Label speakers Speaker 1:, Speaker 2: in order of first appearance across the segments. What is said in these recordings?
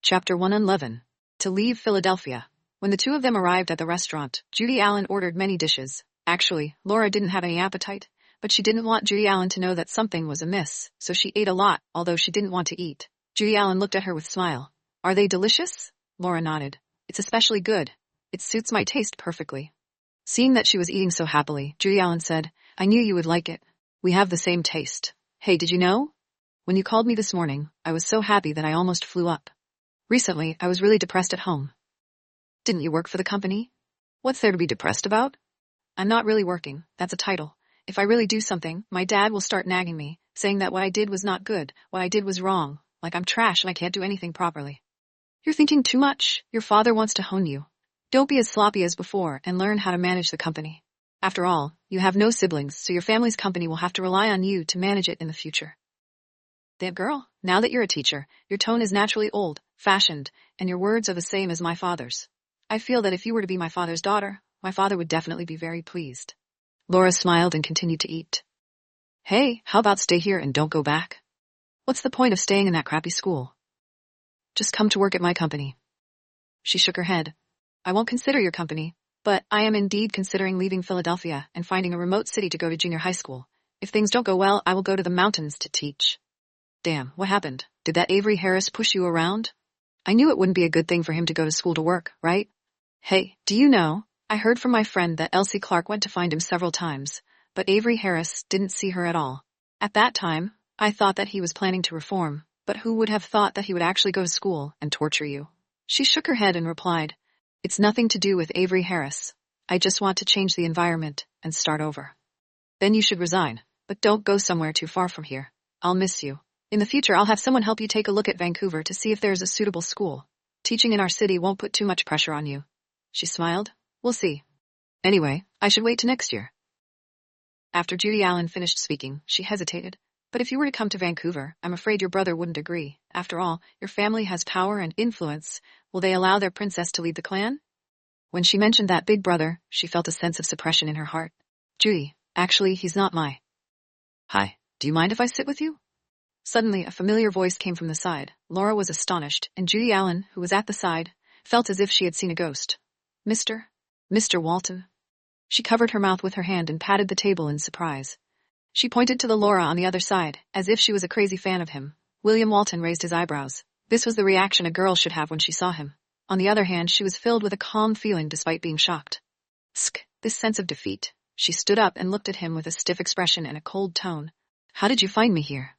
Speaker 1: Chapter 111. To leave Philadelphia. When the two of them arrived at the restaurant, Judy Allen ordered many dishes. Actually, Laura didn't have any appetite, but she didn't want Judy Allen to know that something was amiss, so she ate a lot, although she didn't want to eat. Judy Allen looked at her with a smile. Are they delicious? Laura nodded. It's especially good. It suits my taste perfectly. Seeing that she was eating so happily, Judy Allen said, I knew you would like it. We have the same taste. Hey, did you know? When you called me this morning, I was so happy that I almost flew up. Recently, I was really depressed at home. Didn't you work for the company? What's there to be depressed about? I'm not really working, that's a title. If I really do something, my dad will start nagging me, saying that what I did was not good, what I did was wrong, like I'm trash and I can't do anything properly. You're thinking too much. Your father wants to hone you. Don't be as sloppy as before and learn how to manage the company. After all, you have no siblings, so your family's company will have to rely on you to manage it in the future. Damn girl, now that you're a teacher, your tone is naturally old, fashioned, and your words are the same as my father's. I feel that if you were to be my father's daughter, my father would definitely be very pleased. Laura smiled and continued to eat. Hey, how about stay here and don't go back? What's the point of staying in that crappy school? Just come to work at my company. She shook her head. I won't consider your company, but I am indeed considering leaving Philadelphia and finding a remote city to go to junior high school. If things don't go well, I will go to the mountains to teach. Damn, what happened? Did that Avery Harris push you around? I knew it wouldn't be a good thing for him to go to school to work, right? Hey, do you know, I heard from my friend that Elsie Clark went to find him several times, but Avery Harris didn't see her at all. At that time, I thought that he was planning to reform, but who would have thought that he would actually go to school and torture you? She shook her head and replied, It's nothing to do with Avery Harris. I just want to change the environment and start over. Then you should resign, but don't go somewhere too far from here. I'll miss you. In the future, I'll have someone help you take a look at Vancouver to see if there's a suitable school. Teaching in our city won't put too much pressure on you. She smiled. We'll see. Anyway, I should wait till next year. After Judy Allen finished speaking, she hesitated. But if you were to come to Vancouver, I'm afraid your brother wouldn't agree. After all, your family has power and influence. Will they allow their princess to lead the clan? When she mentioned that big brother, she felt a sense of suppression in her heart. Judy, actually, he's not my... Hi, do you mind if I sit with you? Suddenly, a familiar voice came from the side. Laura was astonished, and Judy Allen, who was at the side, felt as if she had seen a ghost. Mr. Walton. She covered her mouth with her hand and patted the table in surprise. She pointed to the Laura on the other side, as if she was a crazy fan of him. William Walton raised his eyebrows. This was the reaction a girl should have when she saw him. On the other hand, she was filled with a calm feeling despite being shocked. This sense of defeat. She stood up and looked at him with a stiff expression and a cold tone. How did you find me here?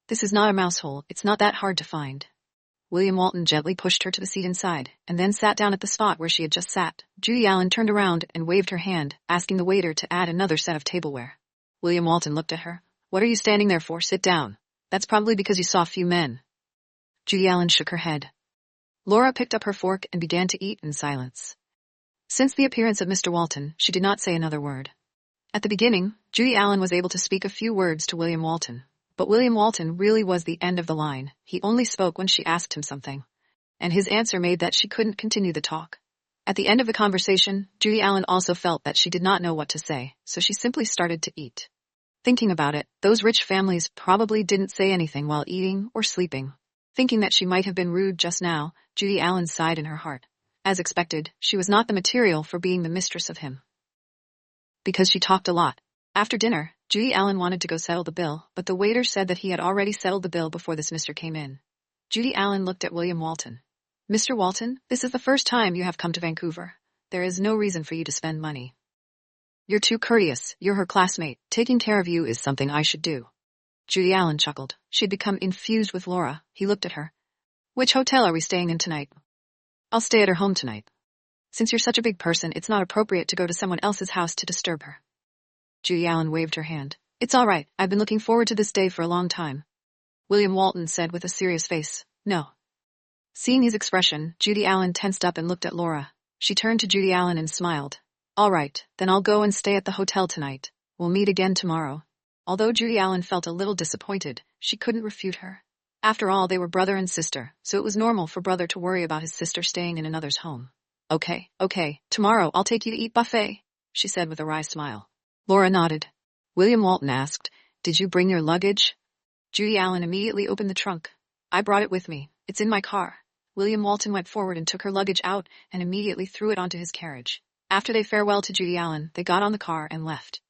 Speaker 1: This is not a mouse hole, it's not that hard to find. William Walton gently pushed her to the seat inside, and then sat down at the spot where she had just sat. Judy Allen turned around and waved her hand, asking the waiter to add another set of tableware. William Walton looked at her. What are you standing there for? Sit down. That's probably because you saw a few men. Judy Allen shook her head. Laura picked up her fork and began to eat in silence. Since the appearance of Mr. Walton, she did not say another word. At the beginning, Judy Allen was able to speak a few words to William Walton. But William Walton really was the end of the line. He only spoke when she asked him something. And his answer made that she couldn't continue the talk. At the end of the conversation, Judy Allen also felt that she did not know what to say, so she simply started to eat. Thinking about it, those rich families probably didn't say anything while eating or sleeping. Thinking that she might have been rude just now, Judy Allen sighed in her heart. As expected, she was not the material for being the mistress of him. Because she talked a lot. After dinner, Judy Allen wanted to go settle the bill, but the waiter said that he had already settled the bill before this Mr. came in. Judy Allen looked at William Walton. Mr. Walton, this is the first time you have come to Vancouver. There is no reason for you to spend money. You're too courteous. You're her classmate. Taking care of you is something I should do. Judy Allen chuckled. She had become infused with Laura. He looked at her. Which hotel are we staying in tonight? I'll stay at her home tonight. Since you're such a big person, it's not appropriate to go to someone else's house to disturb her. Judy Allen waved her hand. It's all right. I've been looking forward to this day for a long time. William Walton said with a serious face. No. Seeing his expression, Judy Allen tensed up and looked at Laura. She turned to Judy Allen and smiled. All right, then I'll go and stay at the hotel tonight. We'll meet again tomorrow. Although Judy Allen felt a little disappointed, she couldn't refute her. After all, they were brother and sister, so it was normal for brother to worry about his sister staying in another's home. Okay, tomorrow I'll take you to eat buffet, she said with a wry smile. Laura nodded. William Walton asked, Did you bring your luggage? Judy Allen immediately opened the trunk. I brought it with me. It's in my car. William Walton went forward and took her luggage out and immediately threw it onto his carriage. After they farewelled to Judy Allen, they got on the car and left.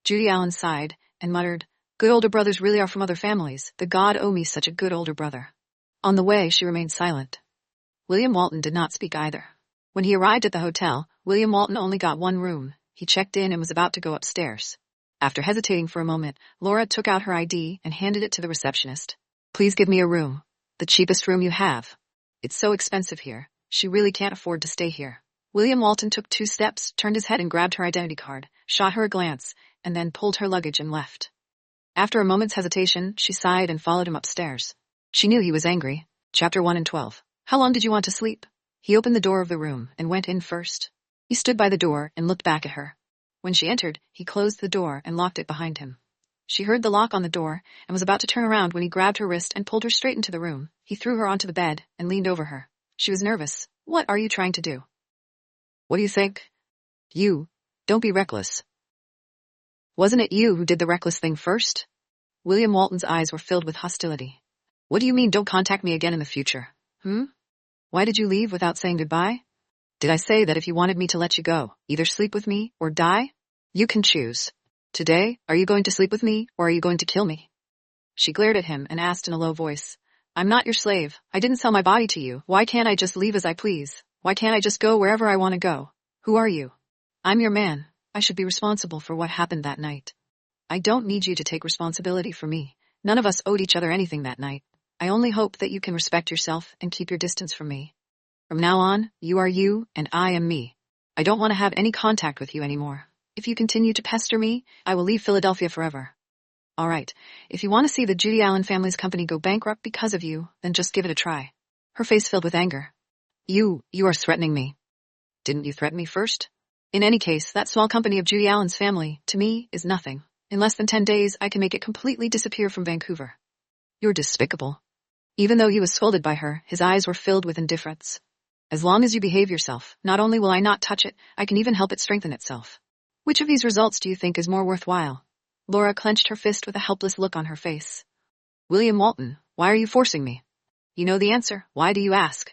Speaker 1: Judy Allen sighed and muttered, "Good older brothers really are from other families. The God owe me such a good older brother." On the way, she remained silent. William Walton did not speak either. When he arrived at the hotel, William Walton only got one room. He checked in and was about to go upstairs. After hesitating for a moment, Laura took out her ID and handed it to the receptionist. "Please give me a room. The cheapest room you have. It's so expensive here. She really can't afford to stay here." William Walton took 2 steps, turned his head and grabbed her identity card, shot her a glance, and then pulled her luggage and left. After a moment's hesitation, she sighed and followed him upstairs. She knew he was angry. Chapter 1 and 12. "How long did you want to sleep?" He opened the door of the room and went in first. He stood by the door and looked back at her. When she entered, he closed the door and locked it behind him. She heard the lock on the door and was about to turn around when he grabbed her wrist and pulled her straight into the room. He threw her onto the bed and leaned over her. She was nervous. "What are you trying to do?" "What do you think?" "You. Don't be reckless." "Wasn't it you who did the reckless thing first?" William Walton's eyes were filled with hostility. "What do you mean don't contact me again in the future? Why did you leave without saying goodbye? Did I say that if you wanted me to let you go, either sleep with me or die? You can choose. Today, are you going to sleep with me or are you going to kill me?" She glared at him and asked in a low voice, "I'm not your slave. I didn't sell my body to you. Why can't I just leave as I please? Why can't I just go wherever I want to go? Who are you?" "I'm your man. I should be responsible for what happened that night." "I don't need you to take responsibility for me. None of us owed each other anything that night. I only hope that you can respect yourself and keep your distance from me. From now on, you are you and I am me. I don't want to have any contact with you anymore. If you continue to pester me, I will leave Philadelphia forever. All right, if you want to see the Judy Allen family's company go bankrupt because of you, then just give it a try." Her face filled with anger. You are threatening me. Didn't you threaten me first? In any case, that small company of Judy Allen's family, to me, is nothing. In less than 10 days, I can make it completely disappear from Vancouver. You're despicable. Even though he was scolded by her, his eyes were filled with indifference. As long as you behave yourself, not only will I not touch it, I can even help it strengthen itself. Which of these results do you think is more worthwhile? Laura clenched her fist with a helpless look on her face. William Walton, why are you forcing me? You know the answer. Why do you ask?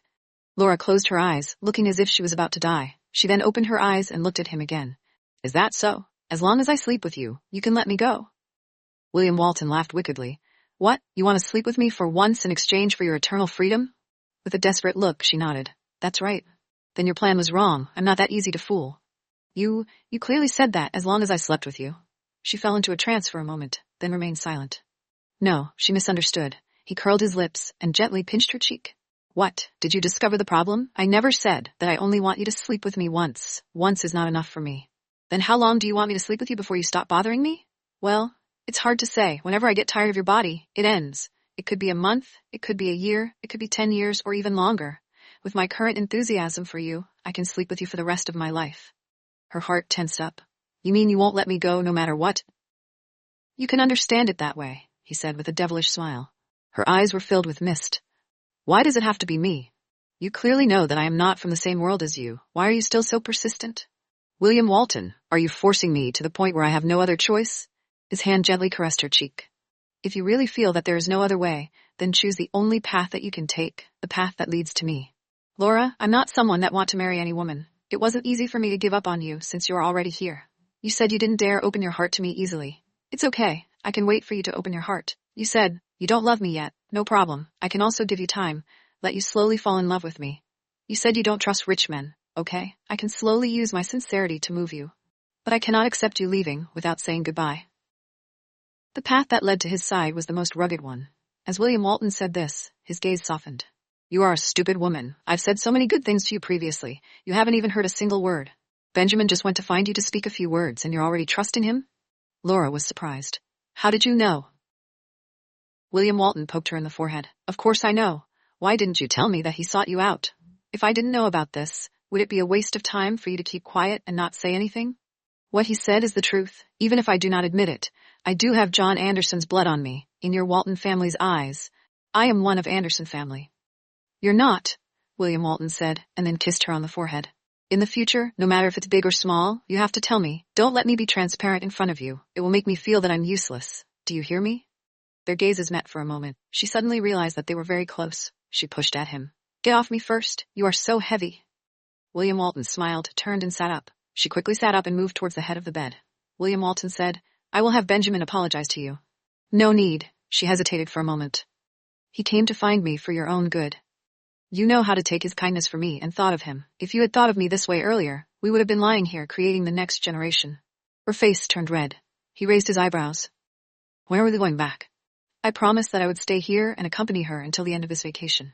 Speaker 1: Laura closed her eyes, looking as if she was about to die. She then opened her eyes and looked at him again. Is that so? As long as I sleep with you, you can let me go. William Walton laughed wickedly. What? You want to sleep with me for once in exchange for your eternal freedom? With a desperate look, she nodded. That's right. Then your plan was wrong. I'm not that easy to fool. You clearly said that as long as I slept with you. She fell into a trance for a moment, then remained silent. No, she misunderstood. He curled his lips and gently pinched her cheek. What? Did you discover the problem? I never said that I only want you to sleep with me once. Once is not enough for me. Then how long do you want me to sleep with you before you stop bothering me? Well, it's hard to say. Whenever I get tired of your body, it ends. It could be a month, it could be a year, it could be 10 years, or even longer. With my current enthusiasm for you, I can sleep with you for the rest of my life. Her heart tensed up. You mean you won't let me go no matter what? You can understand it that way, he said with a devilish smile. Her eyes were filled with mist. Why does it have to be me? You clearly know that I am not from the same world as you. Why are you still so persistent? William Walton, are you forcing me to the point where I have no other choice? His hand gently caressed her cheek. If you really feel that there is no other way, then choose the only path that you can take, the path that leads to me. Laura, I'm not someone that want to marry any woman. It wasn't easy for me to give up on you since you're already here. You said you didn't dare open your heart to me easily. It's okay. I can wait for you to open your heart. You said, you don't love me yet. No problem. I can also give you time. Let you slowly fall in love with me. You said you don't trust rich men. Okay? I can slowly use my sincerity to move you. But I cannot accept you leaving without saying goodbye. The path that led to his side was the most rugged one. As William Walton said this, his gaze softened. You are a stupid woman. I've said so many good things to you previously. You haven't even heard a single word. Benjamin just went to find you to speak a few words and you're already trusting him? Laura was surprised. How did you know? William Walton poked her in the forehead. Of course I know. Why didn't you tell me that he sought you out? If I didn't know about this, would it be a waste of time for you to keep quiet and not say anything? What he said is the truth, even if I do not admit it. I do have John Anderson's blood on me, in your Walton family's eyes. I am one of Anderson family. You're not, William Walton said, and then kissed her on the forehead. In the future, no matter if it's big or small, you have to tell me. Don't let me be transparent in front of you. It will make me feel that I'm useless. Do you hear me? Their gazes met for a moment. She suddenly realized that they were very close. She pushed at him. Get off me first, you are so heavy. William Walton smiled, turned and sat up. She quickly sat up and moved towards the head of the bed. William Walton said, I will have Benjamin apologize to you. No need, she hesitated for a moment. He came to find me for your own good. You know how to take his kindness for me and thought of him. If you had thought of me this way earlier, we would have been lying here creating the next generation. Her face turned red. He raised his eyebrows. When are we going back? I promised that I would stay here and accompany her until the end of his vacation.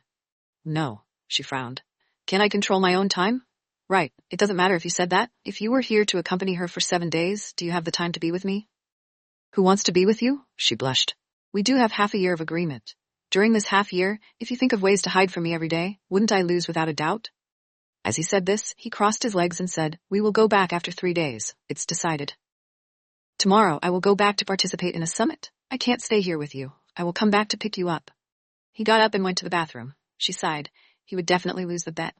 Speaker 1: No, she frowned. Can I control my own time? Right, it doesn't matter if you said that. If you were here to accompany her for 7 days, do you have the time to be with me? Who wants to be with you? She blushed. We do have half a year of agreement. During this half year, if you think of ways to hide from me every day, wouldn't I lose without a doubt? As he said this, he crossed his legs and said, We will go back after 3 days. It's decided. Tomorrow I will go back to participate in a summit. I can't stay here with you. I will come back to pick you up. He got up and went to the bathroom. She sighed. He would definitely lose the bet.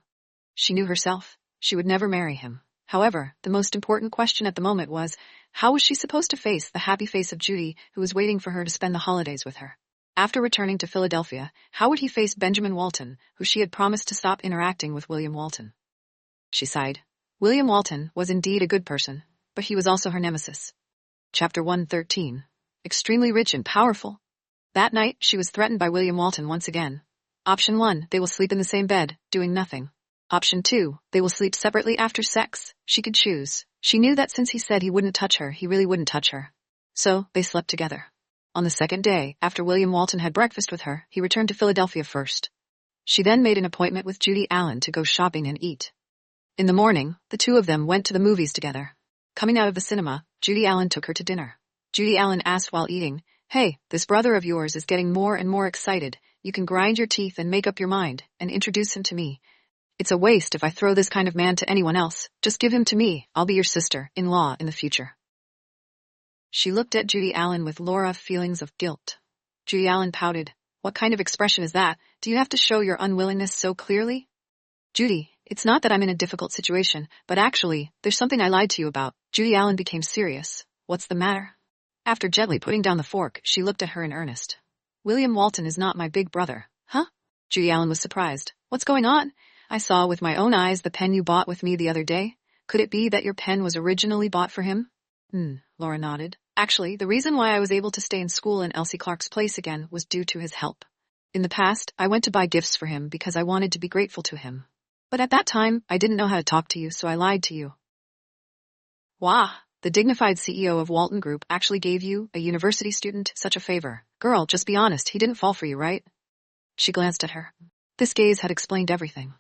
Speaker 1: She knew herself. She would never marry him. However, the most important question at the moment was, how was she supposed to face the happy face of Judy, who was waiting for her to spend the holidays with her? After returning to Philadelphia, how would he face Benjamin Walton, who she had promised to stop interacting with William Walton? She sighed. William Walton was indeed a good person, but he was also her nemesis. Chapter 113. Extremely rich and powerful. That night, she was threatened by William Walton once again. Option 1, they will sleep in the same bed, doing nothing. Option 2, they will sleep separately after sex. She could choose. She knew that since he said he wouldn't touch her, he really wouldn't touch her. So, they slept together. On the second day, after William Walton had breakfast with her, he returned to Philadelphia first. She then made an appointment with Judy Allen to go shopping and eat. In the morning, the two of them went to the movies together. Coming out of the cinema, Judy Allen took her to dinner. Judy Allen asked while eating, Hey, this brother of yours is getting more and more excited. You can grind your teeth and make up your mind, and introduce him to me. It's a waste if I throw this kind of man to anyone else. Just give him to me. I'll be your sister-in-law in the future. She looked at Judy Allen with Laura feelings of guilt. Judy Allen pouted. What kind of expression is that? Do you have to show your unwillingness so clearly? Judy, it's not that I'm in a difficult situation, but actually, there's something I lied to you about. Judy Allen became serious. What's the matter? After gently putting down the fork, she looked at her in earnest. William Walton is not my big brother. Huh? Judy Allen was surprised. What's going on? I saw with my own eyes the pen you bought with me the other day. Could it be that your pen was originally bought for him? Laura nodded. Actually, the reason why I was able to stay in school in Elsie Clark's place again was due to his help. In the past, I went to buy gifts for him because I wanted to be grateful to him. But at that time, I didn't know how to talk to you, so I lied to you. Wah! The dignified CEO of Walton Group actually gave you, a university student, such a favor. Girl, just be honest, he didn't fall for you, right? She glanced at her. This gaze had explained everything.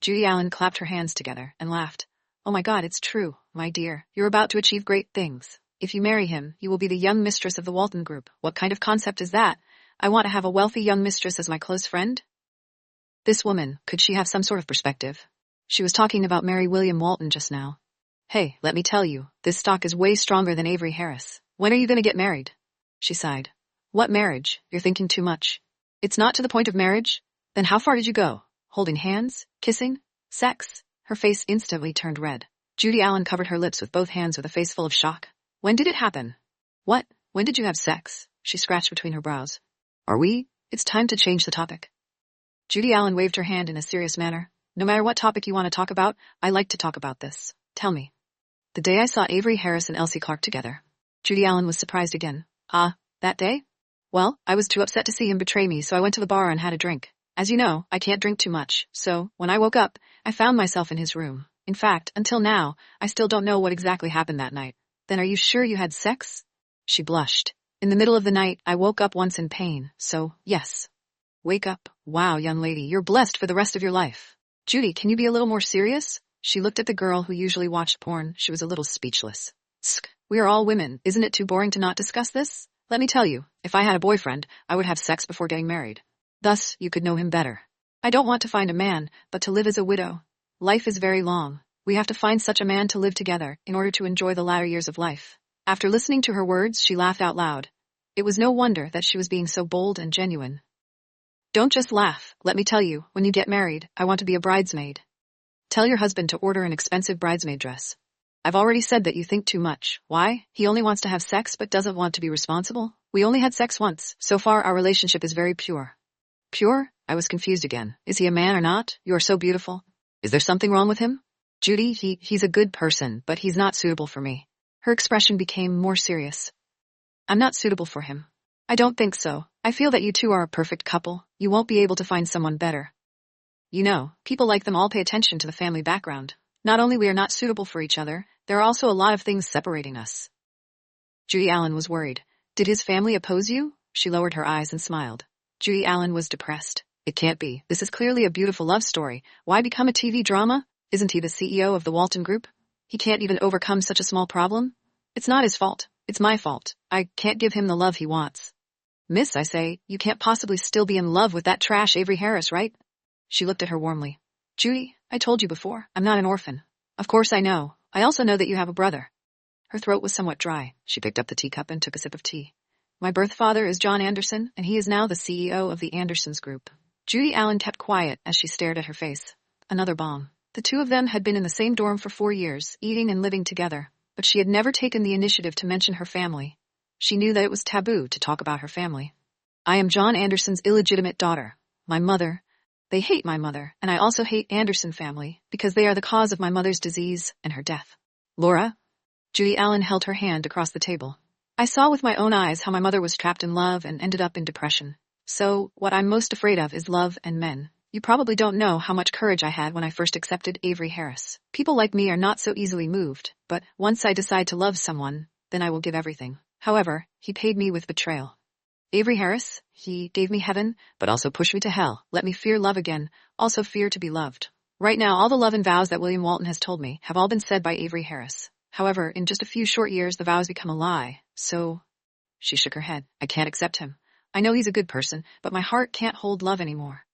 Speaker 1: Judy Allen clapped her hands together and laughed. Oh my God, it's true, my dear. You're about to achieve great things. If you marry him, you will be the young mistress of the Walton Group. What kind of concept is that? I want to have a wealthy young mistress as my close friend? This woman, could she have some sort of perspective? She was talking about Mary William Walton just now. Hey, let me tell you, this stock is way stronger than Avery Harris. When are you going to get married? She sighed. What marriage? You're thinking too much. It's not to the point of marriage? Then how far did you go? Holding hands? Kissing? Sex? Her face instantly turned red. Judy Allen covered her lips with both hands with a face full of shock. When did it happen? What? When did you have sex? She scratched between her brows. Are we? It's time to change the topic. Judy Allen waved her hand in a serious manner. No matter what topic you want to talk about, I like to talk about this. Tell me. The day I saw Avery Harris and Elsie Clark together. Judy Allen was surprised again. That day? Well, I was too upset to see him betray me, so I went to the bar and had a drink. As you know, I can't drink too much, so, when I woke up, I found myself in his room. In fact, until now, I still don't know what exactly happened that night. Then are you sure you had sex? She blushed. In the middle of the night, I woke up once in pain, so, yes. Wake up. Wow, young lady, you're blessed for the rest of your life. Judy, can you be a little more serious? She looked at the girl who usually watched porn. She was a little speechless. Tsk, we are all women. Isn't it too boring to not discuss this? Let me tell you, if I had a boyfriend, I would have sex before getting married. Thus, you could know him better. I don't want to find a man, but to live as a widow. Life is very long. We have to find such a man to live together in order to enjoy the latter years of life. After listening to her words, she laughed out loud. It was no wonder that she was being so bold and genuine. Don't just laugh. Let me tell you, when you get married, I want to be a bridesmaid. Tell your husband to order an expensive bridesmaid dress. I've already said that you think too much. Why? He only wants to have sex but doesn't want to be responsible? We only had sex once. So far, our relationship is very pure. Pure? I was confused again. Is he a man or not? You are so beautiful. Is there something wrong with him? Judy, he's a good person, but he's not suitable for me. Her expression became more serious. I'm not suitable for him. I don't think so. I feel that you two are a perfect couple. You won't be able to find someone better. You know, people like them all pay attention to the family background. Not only we are not suitable for each other, there are also a lot of things separating us. Judy Allen was worried. Did his family oppose you? She lowered her eyes and smiled. Judy Allen was depressed. It can't be. This is clearly a beautiful love story. Why become a TV drama? Isn't he the CEO of the Walton Group? He can't even overcome such a small problem? It's not his fault. It's my fault. I can't give him the love he wants. Miss, I say, you can't possibly still be in love with that trash Avery Harris, right? She looked at her warmly. Judy, I told you before, I'm not an orphan. Of course I know. I also know that you have a brother. Her throat was somewhat dry. She picked up the teacup and took a sip of tea. My birth father is John Anderson, and he is now the CEO of the Andersons Group. Judy Allen kept quiet as she stared at her face. Another bomb. The two of them had been in the same dorm for 4 years, eating and living together, but she had never taken the initiative to mention her family. She knew that it was taboo to talk about her family. I am John Anderson's illegitimate daughter. My mother. They hate my mother, and I also hate Anderson family, because they are the cause of my mother's disease and her death. Laura? Judy Allen held her hand across the table. I saw with my own eyes how my mother was trapped in love and ended up in depression. So, what I'm most afraid of is love and men. You probably don't know how much courage I had when I first accepted Avery Harris. People like me are not so easily moved, but once I decide to love someone, then I will give everything. However, he paid me with betrayal. Avery Harris, he gave me heaven, but also pushed me to hell, let me fear love again, also fear to be loved. Right now, all the love and vows that William Walton has told me have all been said by Avery Harris. However, in just a few short years, the vows become a lie, so... She shook her head. I can't accept him. I know he's a good person, but my heart can't hold love anymore.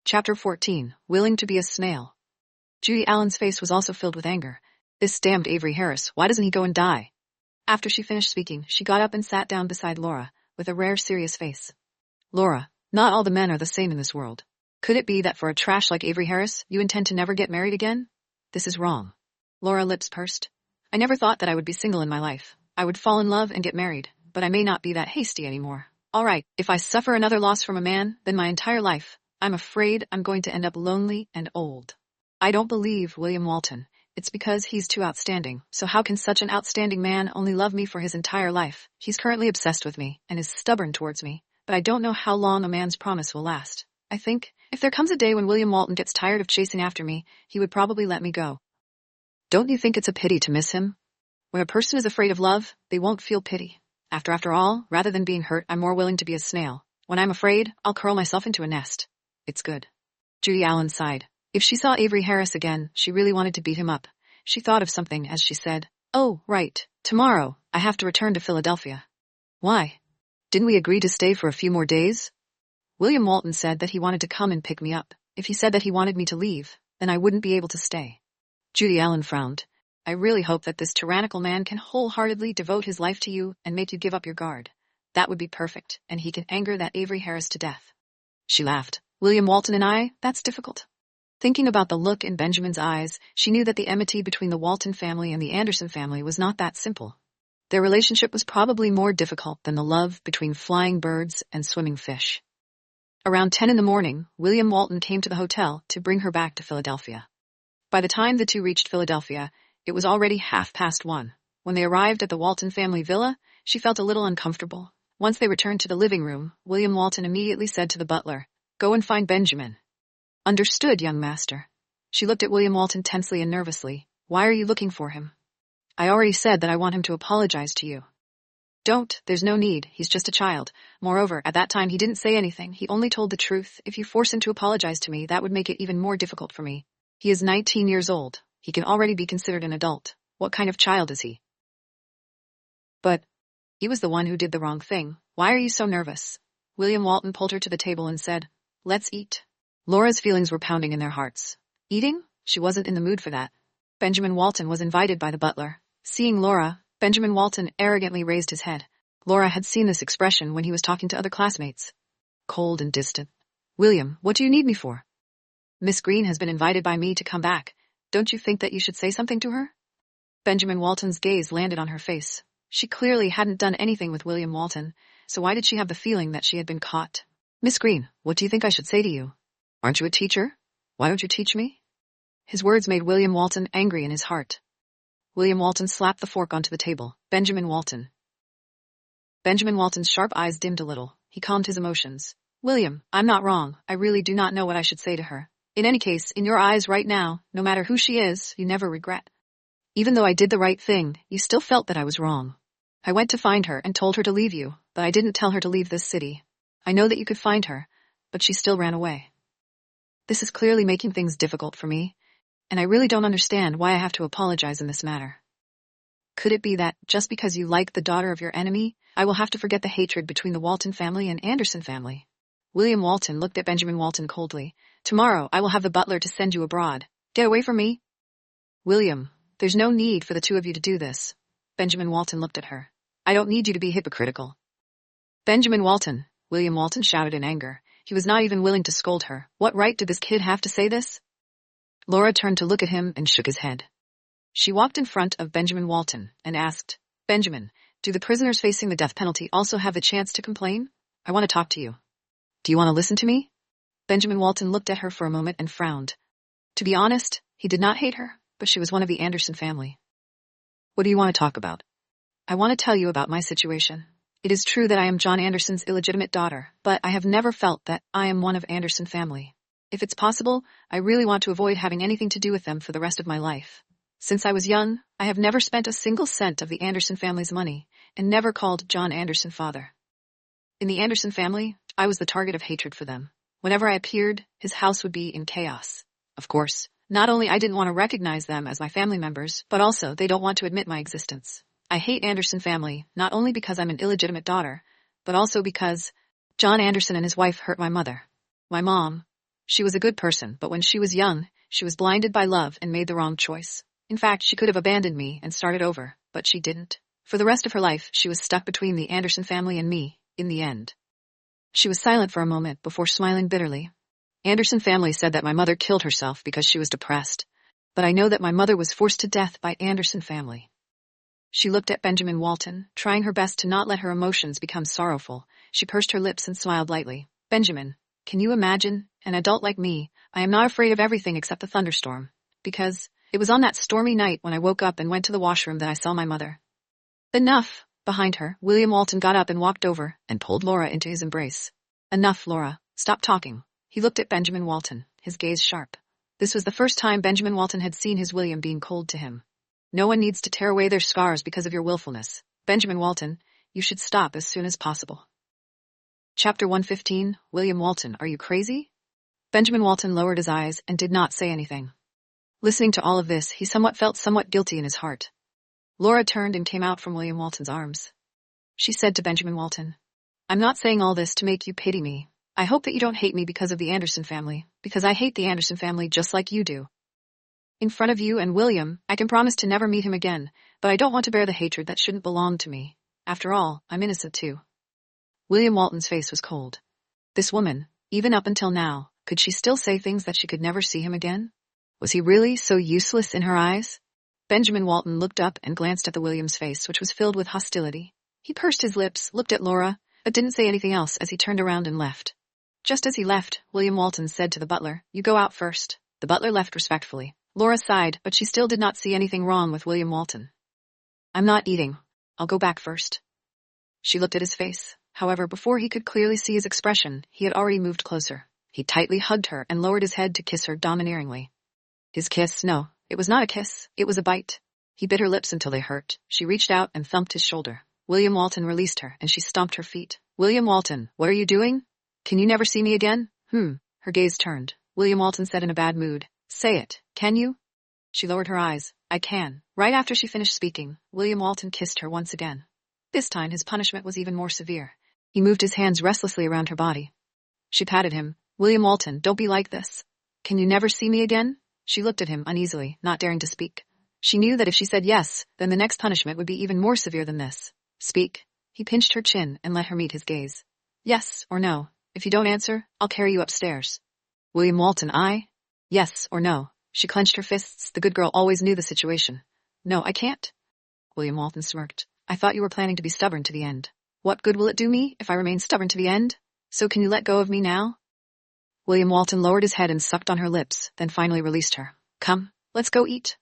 Speaker 1: Chapter 14. Willing to be a snail. Judy Allen's face was also filled with anger. This damned Avery Harris, why doesn't he go and die? After she finished speaking, she got up and sat down beside Laura, with a rare serious face. Laura, not all the men are the same in this world. Could it be that for a trash like Avery Harris, you intend to never get married again? This is wrong. Laura's lips pursed. I never thought that I would be single in my life. I would fall in love and get married, but I may not be that hasty anymore. All right, if I suffer another loss from a man, then my entire life, I'm afraid I'm going to end up lonely and old. I don't believe William Walton. It's because he's too outstanding. So how can such an outstanding man only love me for his entire life? He's currently obsessed with me and is stubborn towards me, but I don't know how long a man's promise will last. I think, if there comes a day when William Walton gets tired of chasing after me, he would probably let me go. Don't you think it's a pity to miss him? When a person is afraid of love, they won't feel pity. After all, rather than being hurt, I'm more willing to be a snail. When I'm afraid, I'll curl myself into a nest. It's good. Judy Allen sighed. If she saw Avery Harris again, she really wanted to beat him up. She thought of something as she said, Oh, right. Tomorrow, I have to return to Philadelphia. Why? Didn't we agree to stay for a few more days? William Walton said that he wanted to come and pick me up. If he said that he wanted me to leave, then I wouldn't be able to stay. Judy Allen frowned. I really hope that this tyrannical man can wholeheartedly devote his life to you and make you give up your guard. That would be perfect, and he can anger that Avery Harris to death. She laughed. William Walton and I, that's difficult. Thinking about the look in Benjamin's eyes, she knew that the enmity between the Walton family and the Anderson family was not that simple. Their relationship was probably more difficult than the love between flying birds and swimming fish. Around 10 in the morning, William Walton came to the hotel to bring her back to Philadelphia. By the time the two reached Philadelphia, it was already 1:30. When they arrived at the Walton family villa, she felt a little uncomfortable. Once they returned to the living room, William Walton immediately said to the butler, Go and find Benjamin. Understood, young master. She looked at William Walton tensely and nervously. Why are you looking for him? I already said that I want him to apologize to you. Don't, there's no need, he's just a child. Moreover, at that time he didn't say anything, he only told the truth. If you force him to apologize to me, that would make it even more difficult for me. He is 19 years old. He can already be considered an adult. What kind of child is he? But he was the one who did the wrong thing. Why are you so nervous? William Walton pulled her to the table and said, Let's eat. Laura's feelings were pounding in their hearts. Eating? She wasn't in the mood for that. Benjamin Walton was invited by the butler. Seeing Laura, Benjamin Walton arrogantly raised his head. Laura had seen this expression when he was talking to other classmates. Cold and distant. William, what do you need me for? Miss Green has been invited by me to come back. Don't you think that you should say something to her? Benjamin Walton's gaze landed on her face. She clearly hadn't done anything with William Walton, so why did she have the feeling that she had been caught? Miss Green, what do you think I should say to you? Aren't you a teacher? Why don't you teach me? His words made William Walton angry in his heart. William Walton slapped the fork onto the table. Benjamin Walton. Benjamin Walton's sharp eyes dimmed a little. He calmed his emotions. William, I'm not wrong. I really do not know what I should say to her. In any case, in your eyes right now, no matter who she is, you never regret. Even though I did the right thing, you still felt that I was wrong. I went to find her and told her to leave you, but I didn't tell her to leave this city. I know that you could find her, but she still ran away. This is clearly making things difficult for me, and I really don't understand why I have to apologize in this matter. Could it be that, just because you like the daughter of your enemy, I will have to forget the hatred between the Walton family and Anderson family? William Walton looked at Benjamin Walton coldly. Tomorrow, I will have the butler to send you abroad. Get away from me. William, there's no need for the two of you to do this. Benjamin Walton looked at her. I don't need you to be hypocritical. Benjamin Walton, William Walton shouted in anger. He was not even willing to scold her. What right did this kid have to say this? Laura turned to look at him and shook his head. She walked in front of Benjamin Walton and asked, Benjamin, do the prisoners facing the death penalty also have the chance to complain? I want to talk to you. Do you want to listen to me? Benjamin Walton looked at her for a moment and frowned. To be honest, he did not hate her, but she was one of the Anderson family. What do you want to talk about? I want to tell you about my situation. It is true that I am John Anderson's illegitimate daughter, but I have never felt that I am one of Anderson family. If it's possible, I really want to avoid having anything to do with them for the rest of my life. Since I was young, I have never spent a single cent of the Anderson family's money, and never called John Anderson father. In the Anderson family, I was the target of hatred for them. Whenever I appeared, his house would be in chaos. Of course, not only I didn't want to recognize them as my family members, but also they don't want to admit my existence. I hate Anderson family, not only because I'm an illegitimate daughter, but also because John Anderson and his wife hurt my mother. My mom, she was a good person, but when she was young, she was blinded by love and made the wrong choice. In fact, she could have abandoned me and started over, but she didn't. For the rest of her life, she was stuck between the Anderson family and me, in the end. She was silent for a moment before smiling bitterly. Anderson family said that my mother killed herself because she was depressed, but I know that my mother was forced to death by Anderson family. She looked at Benjamin Walton, trying her best to not let her emotions become sorrowful. She pursed her lips and smiled lightly. Benjamin, can you imagine? An adult like me, I am not afraid of everything except the thunderstorm. Because it was on that stormy night when I woke up and went to the washroom that I saw my mother. Enough! Behind her, William Walton got up and walked over and pulled Laura into his embrace. Enough, Laura. Stop talking. He looked at Benjamin Walton, his gaze sharp. This was the first time Benjamin Walton had seen his William being cold to him. No one needs to tear away their scars because of your willfulness. Benjamin Walton, you should stop as soon as possible. Chapter 115, William Walton, are you crazy? Benjamin Walton lowered his eyes and did not say anything. Listening to all of this, he felt somewhat guilty in his heart. Laura turned and came out from William Walton's arms. She said to Benjamin Walton, I'm not saying all this to make you pity me. I hope that you don't hate me because of the Anderson family, because I hate the Anderson family just like you do. In front of you and William, I can promise to never meet him again, but I don't want to bear the hatred that shouldn't belong to me. After all, I'm innocent too. William Walton's face was cold. This woman, even up until now, could she still say things that she could never see him again? Was he really so useless in her eyes? Benjamin Walton looked up and glanced at the William's face, which was filled with hostility. He pursed his lips, looked at Laura, but didn't say anything else as he turned around and left. Just as he left, William Walton said to the butler, You go out first. The butler left respectfully. Laura sighed, but she still did not see anything wrong with William Walton. I'm not eating. I'll go back first. She looked at his face. However, before he could clearly see his expression, he had already moved closer. He tightly hugged her and lowered his head to kiss her domineeringly. His kiss, no, it was not a kiss, it was a bite. He bit her lips until they hurt. She reached out and thumped his shoulder. William Walton released her, and she stomped her feet. William Walton, what are you doing? Can you never see me again? Her gaze turned. William Walton said in a bad mood, Say it, can you? She lowered her eyes. I can. Right after she finished speaking, William Walton kissed her once again. This time his punishment was even more severe. He moved his hands restlessly around her body. She patted him. William Walton, don't be like this. Can you never see me again? She looked at him uneasily, not daring to speak. She knew that if she said yes, then the next punishment would be even more severe than this. Speak. He pinched her chin and let her meet his gaze. Yes or no. If you don't answer, I'll carry you upstairs. William Walton, Yes or no. She clenched her fists. The good girl always knew the situation. No, I can't. William Walton smirked. I thought you were planning to be stubborn to the end. What good will it do me if I remain stubborn to the end? So can you let go of me now? William Walton lowered his head and sucked on her lips, then finally released her. Come, let's go eat.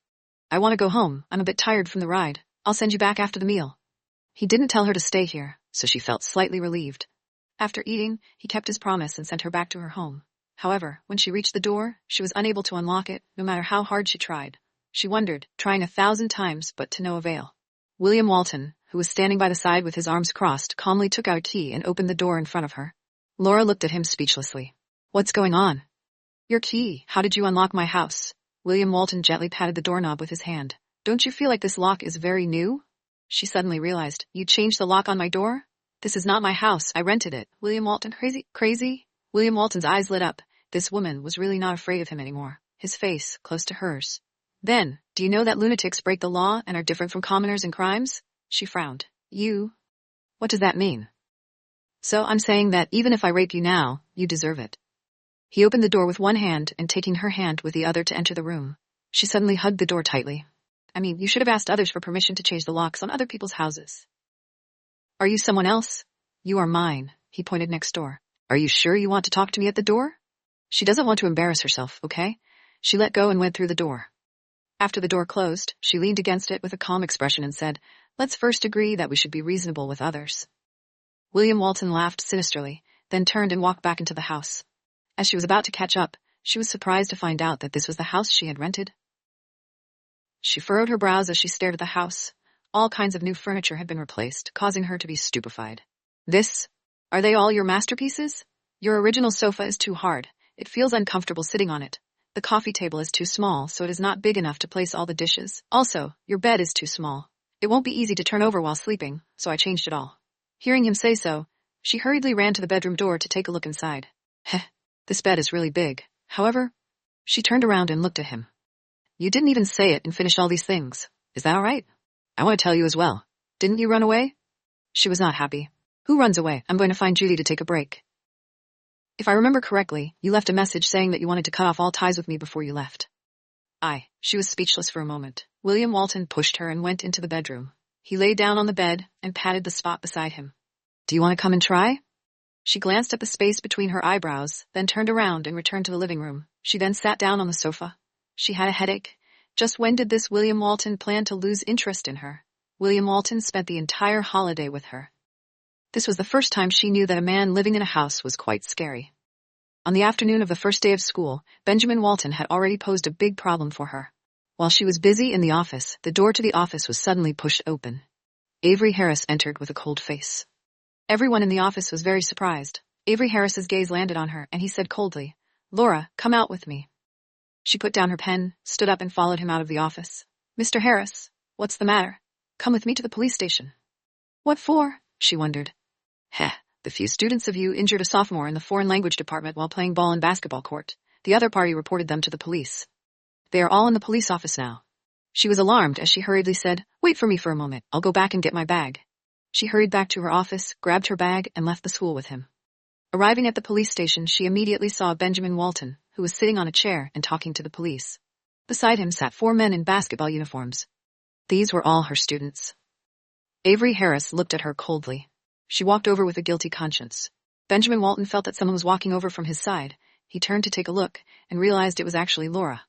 Speaker 1: I want to go home. I'm a bit tired from the ride. I'll send you back after the meal. He didn't tell her to stay here, so she felt slightly relieved. After eating, he kept his promise and sent her back to her home. However, when she reached the door, she was unable to unlock it, no matter how hard she tried. She wondered, trying 1,000 times, but to no avail. William Walton, who was standing by the side with his arms crossed, calmly took out a key and opened the door in front of her. Laura looked at him speechlessly. What's going on? Your key. How did you unlock my house? William Walton gently patted the doorknob with his hand. Don't you feel like this lock is very new? She suddenly realized. You changed the lock on my door? This is not my house. I rented it. William Walton, crazy? William Walton's eyes lit up. This woman was really not afraid of him anymore. His face close to hers. Then, do you know that lunatics break the law and are different from commoners in crimes? She frowned. You? What does that mean? So I'm saying that even if I rape you now, you deserve it. He opened the door with one hand and taking her hand with the other to enter the room. She suddenly hugged the door tightly. I mean, you should have asked others for permission to change the locks on other people's houses. Are you someone else? You are mine, he pointed next door. Are you sure you want to talk to me at the door? She doesn't want to embarrass herself, okay? She let go and went through the door. After the door closed, she leaned against it with a calm expression and said, Let's first agree that we should be reasonable with others. William Walton laughed sinisterly, then turned and walked back into the house. As she was about to catch up, she was surprised to find out that this was the house she had rented. She furrowed her brows as she stared at the house. All kinds of new furniture had been replaced, causing her to be stupefied. Are they all your masterpieces? Your original sofa is too hard. It feels uncomfortable sitting on it. The coffee table is too small, so it is not big enough to place all the dishes. Also, your bed is too small. It won't be easy to turn over while sleeping, so I changed it all. Hearing him say so, she hurriedly ran to the bedroom door to take a look inside. Heh, this bed is really big. However, she turned around and looked at him. You didn't even say it and finish all these things. Is that all right? I want to tell you as well. Didn't you run away? She was not happy. Who runs away? I'm going to find Judy to take a break. If I remember correctly, you left a message saying that you wanted to cut off all ties with me before you left. She was speechless for a moment. William Walton pushed her and went into the bedroom. He lay down on the bed and patted the spot beside him. Do you want to come and try? She glanced at the space between her eyebrows, then turned around and returned to the living room. She then sat down on the sofa. She had a headache. Just when did this William Walton plan to lose interest in her? William Walton spent the entire holiday with her. This was the first time she knew that a man living in a house was quite scary. On the afternoon of the first day of school, Benjamin Walton had already posed a big problem for her. While she was busy in the office, the door to the office was suddenly pushed open. Avery Harris entered with a cold face. Everyone in the office was very surprised. Avery Harris's gaze landed on her, and he said coldly, Laura, come out with me. She put down her pen, stood up and followed him out of the office. Mr. Harris, what's the matter? Come with me to the police station. What for? She wondered. The few students of you injured a sophomore in the foreign language department while playing ball in basketball court. The other party reported them to the police. They are all in the police office now. She was alarmed as she hurriedly said, Wait for me for a moment. I'll go back and get my bag. She hurried back to her office, grabbed her bag, and left the school with him. Arriving at the police station, she immediately saw Benjamin Walton, who was sitting on a chair and talking to the police. Beside him sat 4 men in basketball uniforms. These were all her students. Avery Harris looked at her coldly. She walked over with a guilty conscience. Benjamin Walton felt that someone was walking over from his side. He turned to take a look and realized it was actually Laura.